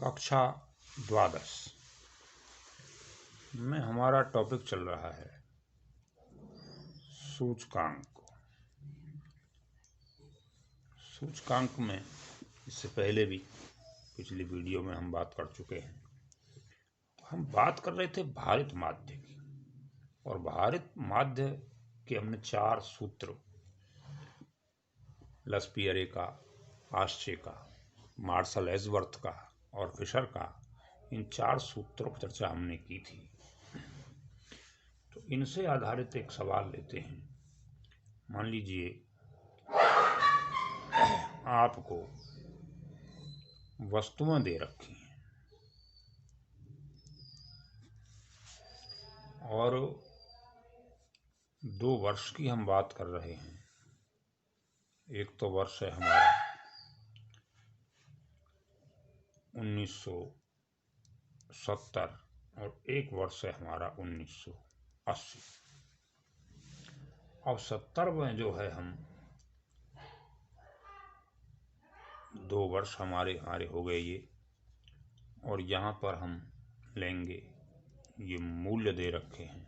कक्षा द्वादश में हमारा टॉपिक चल रहा है सूचकांक। सूचकांक में इससे पहले भी पिछली वीडियो में हम बात कर चुके हैं। हम बात कर रहे थे भारित माध्य की, और भारित माध्य के हमने 4 सूत्र, लसपियरे का, पाश्चे का, मार्शल एजवर्थ का और फिशर का, इन 4 सूत्रों पर चर्चा हमने की थी। तो इनसे आधारित एक सवाल लेते हैं। मान लीजिए आपको वस्तुएं दे रखी हैं और 2 वर्ष की हम बात कर रहे हैं। एक तो वर्ष है हमारा 1970 और एक वर्ष है हमारा 1980। अब 70 में जो है हम 2 वर्ष हमारे हो गए ये, और यहाँ पर हम लेंगे, ये मूल्य दे रखे हैं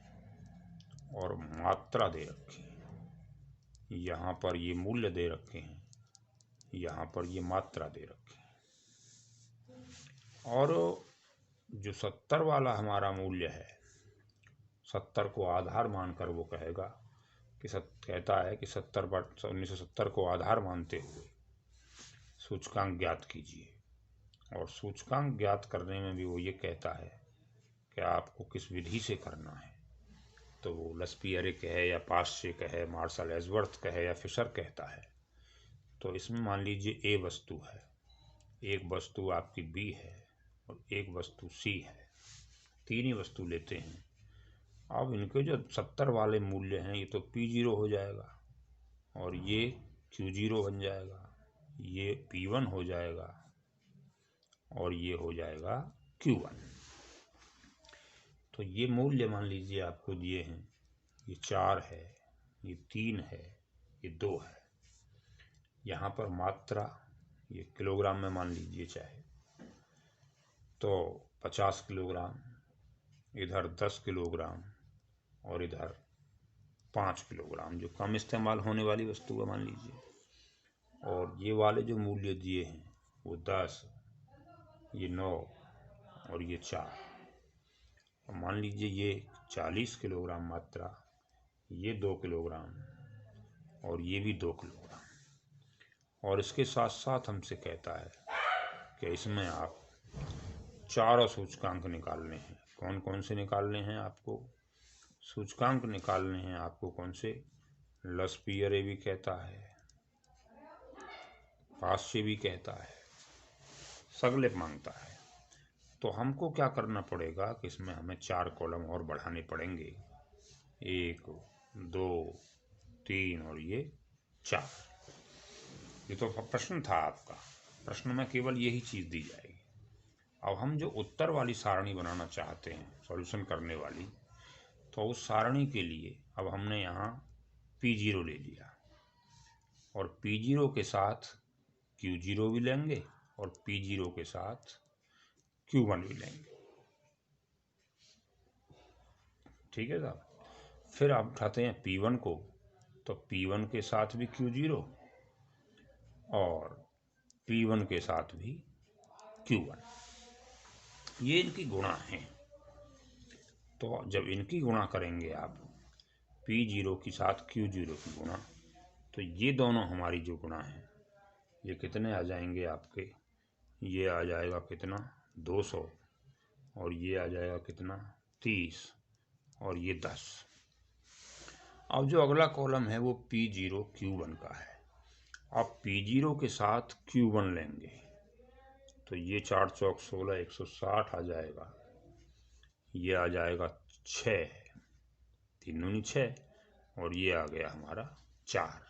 और मात्रा दे रखी है। यहाँ पर ये मूल्य दे रखे हैं, यहाँ पर ये मात्रा दे रखी है। और जो 70 वाला हमारा मूल्य है, 70 को आधार मानकर वो कहेगा कि कहता है कि 1970 को आधार मानते हुए सूचकांक ज्ञात कीजिए। और सूचकांक ज्ञात करने में भी वो ये कहता है कि आपको किस विधि से करना है। तो वो लसपियरे कहे या पाश्चे कहे, मार्शल एजवर्थ कहे या फिशर कहता है। तो इसमें मान लीजिए ए वस्तु है, एक वस्तु आपकी बी है और एक वस्तु सी है। 3 ही वस्तु लेते हैं। अब इनके जो 70 वाले मूल्य हैं, ये तो P0 हो जाएगा और ये Q0 बन जाएगा, ये P1 हो जाएगा और ये हो जाएगा Q1। तो ये मूल्य मान लीजिए आपको दिए हैं, ये 4 है, ये 3 है, ये 2 है। यहाँ पर मात्रा ये किलोग्राम में मान लीजिए चाहे तो 50 किलोग्राम, इधर 10 किलोग्राम और इधर 5 किलोग्राम, जो कम इस्तेमाल होने वाली वस्तु है मान लीजिए। और ये वाले जो मूल्य दिए हैं वो 10, ये 9 और ये 4। और मान लीजिए ये 40 किलोग्राम मात्रा, ये 2 किलोग्राम और ये भी 2 किलोग्राम। और इसके साथ साथ हमसे कहता है कि इसमें आप 4 सूचकांक निकालने हैं। कौन कौन से निकालने हैं आपको? सूचकांक निकालने हैं आपको कौन से? लसपियरे भी कहता है, पाश्चे भी कहता है, सगलेप मांगता है। तो हमको क्या करना पड़ेगा कि इसमें हमें 4 कॉलम और बढ़ाने पड़ेंगे। 1, 2, 3 और ये 4। ये तो प्रश्न था आपका। प्रश्न में केवल यही चीज़ दी जाएगी। अब हम जो उत्तर वाली सारणी बनाना चाहते हैं, सॉल्यूशन करने वाली, तो उस सारणी के लिए अब हमने यहाँ P0 ले लिया और P0 के साथ Q0 भी लेंगे और P0 के साथ Q1 भी लेंगे। ठीक है साहब। फिर आप उठाते हैं P1 को, तो P1 के साथ भी Q0 और P1 के साथ भी Q1। ये इनकी गुणा हैं। तो जब इनकी गुणा करेंगे आप, P0 के साथ Q0 की गुणा, तो ये दोनों हमारी जो गुणा हैं, ये कितने आ जाएंगे आपके? ये आ जाएगा कितना? 200 और ये आ जाएगा कितना? 30 और ये 10। अब जो अगला कॉलम है वो P0 Q1 का है। अब P0 के साथ Q1 लेंगे तो ये 4 चौक 16, 160 आ जाएगा। ये आ जाएगा 6, 3 दूनी 6 और ये आ गया हमारा 4।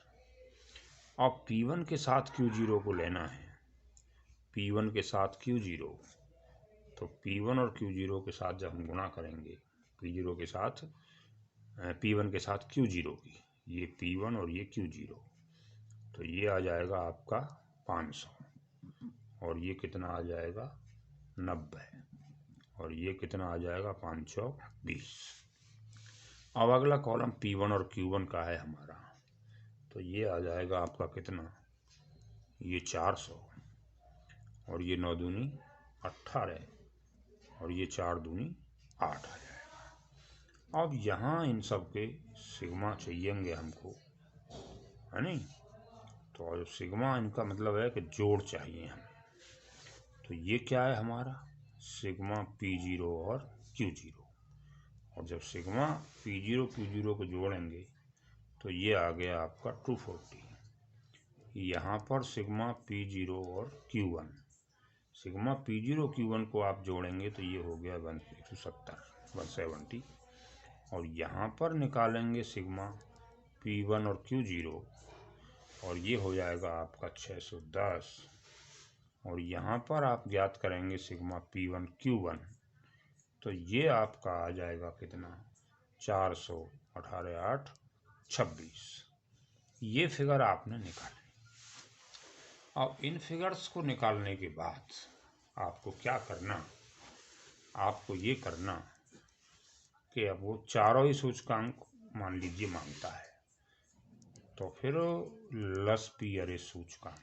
अब P1 के साथ Q0 को लेना है। P1 के साथ Q0, तो P1 और Q0 के साथ जब हम गुणा करेंगे, P1 के साथ Q0 की, ये P1 और ये Q0, तो ये आ जाएगा आपका 500 और ये कितना आ जाएगा? 90 और ये कितना आ जाएगा 520। अब अगला कॉलम P1 और Q1 का है हमारा, तो ये आ जाएगा आपका कितना, ये 400 और ये 9 दूनी 18 और ये 4 दूनी 8 आ जाएगा। अब यहाँ इन सब के सिग्मा चाहिएंगे हमको, है नहीं। तो सिग्मा इनका मतलब है कि जोड़ चाहिए हमें। तो ये क्या है हमारा सिग्मा P0 और Q0, और जब सिग्मा P0 Q0 को जोड़ेंगे तो ये आ गया आपका 240। यहाँ पर सिग्मा P0 और Q1, सिग्मा P0 Q1 को आप जोड़ेंगे तो ये हो गया 170 और यहाँ पर निकालेंगे सिग्मा P1 और Q0 और ये हो जाएगा आपका 610 और यहाँ पर आप ज्ञात करेंगे सिग्मा P1 Q1 तो ये आपका आ जाएगा कितना 400, 18, 8, 26। ये फिगर आपने निकाले। अब इन फिगर्स को निकालने के बाद आपको क्या करना, आपको ये करना कि अब वो चारों ही सूचकांक मान लीजिए मांगता है, तो फिर लसपियरे सूचकांक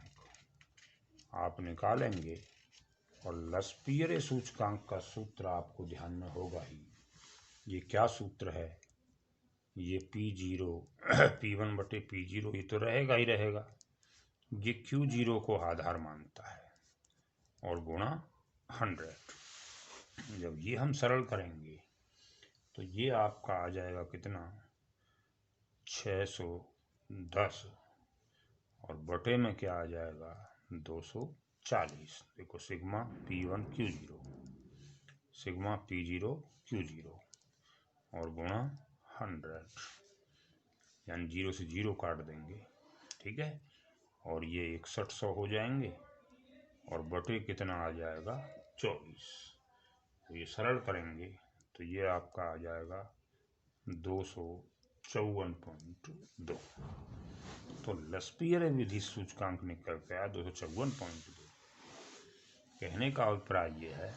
आप निकालेंगे और लसपियरे सूचकांक का सूत्र आपको ध्यान में होगा ही। ये क्या सूत्र है, ये P0 P1 बटे P0 ये तो रहेगा ही रहेगा, ये Q0 को आधार मानता है और गुणा 100। जब ये हम सरल करेंगे तो ये आपका आ जाएगा कितना 610 और बटे में क्या आ जाएगा 240। देखो sigma P1 Q0 sigma P0 Q0 और गुणा 100, यानी 0 से 0 काट देंगे, ठीक है। और ये 6100 हो जाएंगे और बटे कितना आ जाएगा 24। तो ये सरल करेंगे तो ये आपका आ जाएगा 254.2। तो लसपियरे विधि सूचकांक निकल के आया 254.2। कहने का अभिप्राय ये है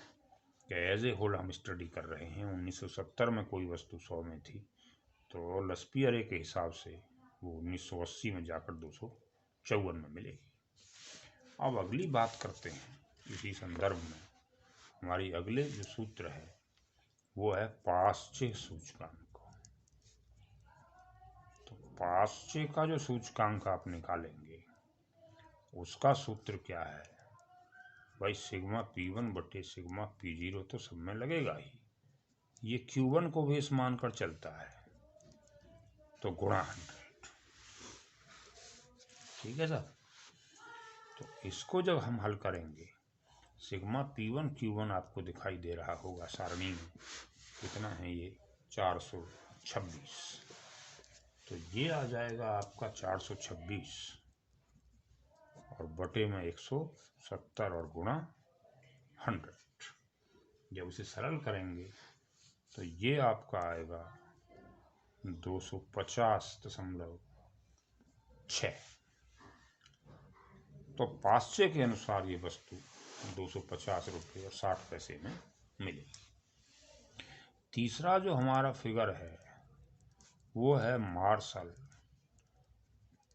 कि एज ए होल हम स्टडी कर रहे हैं। 1970 में कोई वस्तु 100 में थी तो लसपियरे के हिसाब से वो 1980 में जाकर 254 में मिलेगी। अब अगली बात करते हैं इसी संदर्भ में। हमारी अगले जो सूत्र है वो है पाश्चय सूचकांक। तो पाश्चय का जो सूचकांक आप निकालेंगे उसका सूत्र क्या है भाई, सिग्मा P1 बटे सिग्मा P0 तो सब में लगेगा ही, ये Q1 को बेस मानकर चलता है तो गुणा 100, ठीक है सर। तो इसको जब हम हल करेंगे सिग्मा P1 Q1 आपको दिखाई दे रहा होगा सारणी में, कितना है ये 426। तो ये आ जाएगा आपका 426 और बटे में 170 और गुणा 100। जब उसे सरल करेंगे तो ये आपका आएगा 250.6। तो पाश्चय के अनुसार ये वस्तु 250 रुपये और 60 पैसे में मिलेगी। तीसरा जो हमारा फिगर है वो है मार्शल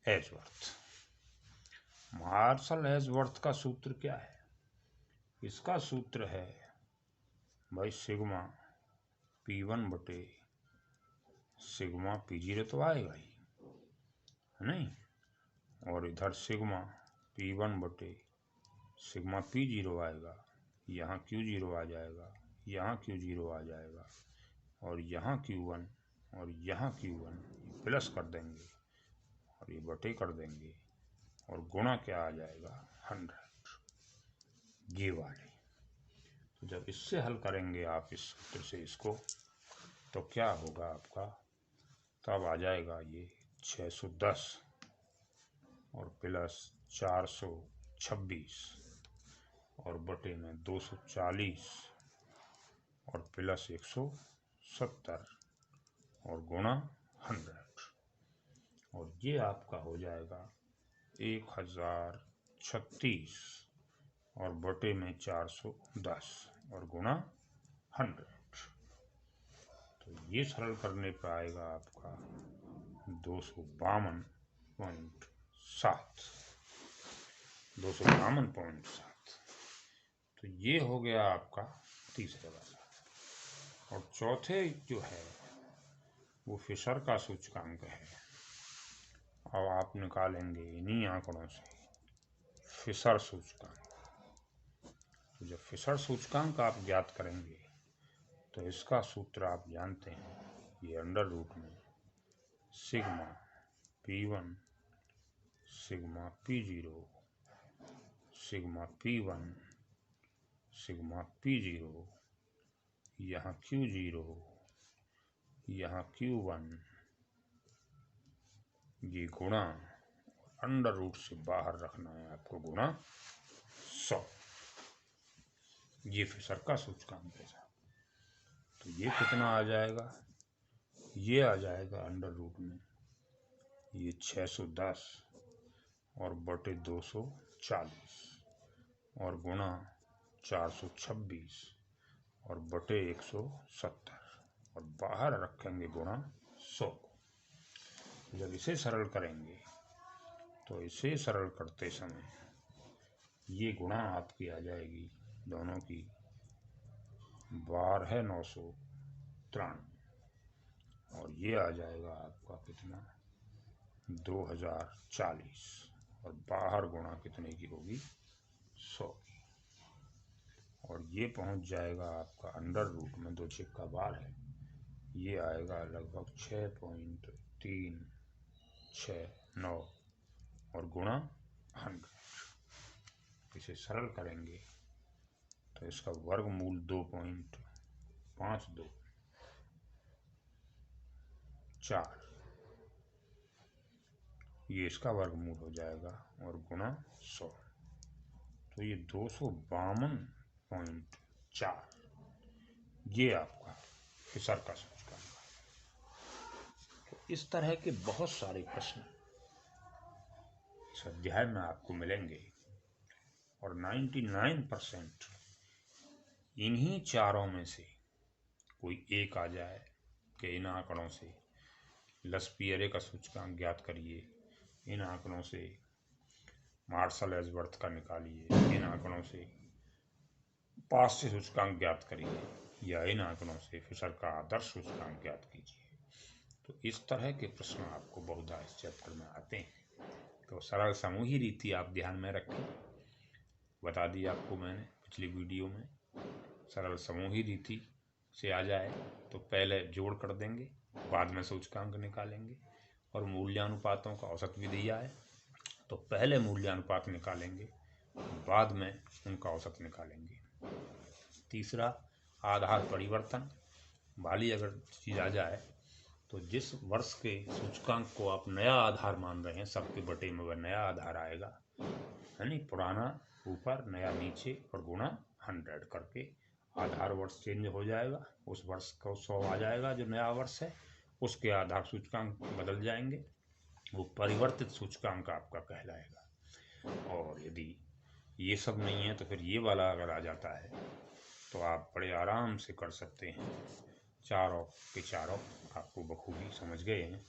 एजवर्थ। मार्शल एजवर्थ का सूत्र क्या है, इसका सूत्र है भाई सिग्मा P1 बटे सिग्मा P0 तो आएगा ही, है नहीं, और इधर सिग्मा P1 बटे सिग्मा P0 आएगा, यहाँ Q0 आ जाएगा, यहाँ Q0 आ जाएगा और यहाँ Q1 और यहाँ Q1 प्लस कर देंगे और ये बटे कर देंगे और गुणा क्या आ जाएगा 100, ये वाले। तो जब इससे हल करेंगे आप इस सूत्र से इसको तो क्या होगा आपका, तब आ जाएगा ये 610 और प्लस 426 और बटे में 240 और प्लस 170 और गुणा 100 और ये आपका हो जाएगा 1036 और बटे में 410 और गुणा 100। तो ये सरल करने पर आएगा आपका 252.7। 252.7। तो ये हो गया आपका तीसरे वाला। और चौथे जो है वो फिशर का सूचकांक है। अब आप निकालेंगे इन्हीं आंकड़ों से फिशर सूचकांक। तो जब फिशर सूचकांक आप ज्ञात करेंगे तो इसका सूत्र आप जानते हैं, ये अंडर रूट में sigma P1 sigma P0 sigma P1 sigma P0 यहाँ Q0 यहाँ Q1 ये गुणा अंडर रूट से बाहर रखना है आपको गुणा 100। ये फिशर का सूचकांक है साहब। तो ये कितना आ जाएगा, ये आ जाएगा अंडर रूट में ये 610 और बटे 240 और गुणा 426 और बटे 170 और बाहर रखेंगे गुणा 100। जब इसे सरल करेंगे तो इसे सरल करते समय ये गुणा आपकी आ जाएगी दोनों की 12,993 और ये आ जाएगा आपका कितना 2040 और बाहर गुणा कितने की होगी 100 की। और ये पहुंच जाएगा आपका अंडर रूट में 2 का बार है, ये आएगा लगभग 6.369 और गुणा 100। इसे सरल करेंगे तो इसका वर्गमूल 2.5244 ये इसका वर्गमूल हो जाएगा और गुणा 100। तो ये 252.4 ये आपका फिशर का सूचकांक है। तो इस तरह के बहुत सारे प्रश्न इस अध्याय में आपको मिलेंगे और 99% इन्हीं चारों में से कोई एक आ जाए कि इन आंकड़ों से लसपियरे का सूचकांक ज्ञात करिए, इन आंकड़ों से मार्शल एजवर्थ का निकालिए, इन आंकड़ों से पाश्च सूचकांक ज्ञात करिए या इन आंकड़ों से फिशर का आदर्श सूचकांक ज्ञात कीजिए। तो इस तरह के प्रश्न आपको बहुधा इस चैप्टर में आते हैं। तो सरल समूही रीति आप ध्यान में रखें, बता दी आपको मैंने पिछली वीडियो में। सरल समूही रीति से आ जाए तो पहले जोड़ कर देंगे, बाद में सूचकांक निकालेंगे। और मूल्यानुपातों का औसत भी दिया है तो पहले मूल्यानुपात निकालेंगे, बाद में उनका औसत निकालेंगे। तीसरा आधार परिवर्तन वाली अगर चीज़ आ जाए तो जिस वर्ष के सूचकांक को आप नया आधार मान रहे हैं, सबके बटे में वह नया आधार आएगा, यानी पुराना ऊपर नया नीचे और गुणा 100 करके आधार वर्ष चेंज हो जाएगा। उस वर्ष को 100 आ जाएगा जो नया वर्ष है, उसके आधार सूचकांक बदल जाएंगे, वो परिवर्तित सूचकांक आपका कहलाएगा। और यदि ये सब नहीं है तो फिर ये वाला अगर आ जाता है तो आप बड़े आराम से कर सकते हैं। चारों के चारों आपको बखूबी समझ गए हैं।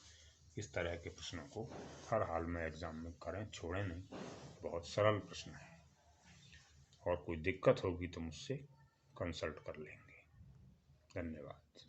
इस तरह के प्रश्नों को हर हाल में एग्जाम में करें, छोड़ें नहीं। बहुत सरल प्रश्न है और कोई दिक्कत होगी तो मुझसे कंसल्ट कर लेंगे। धन्यवाद।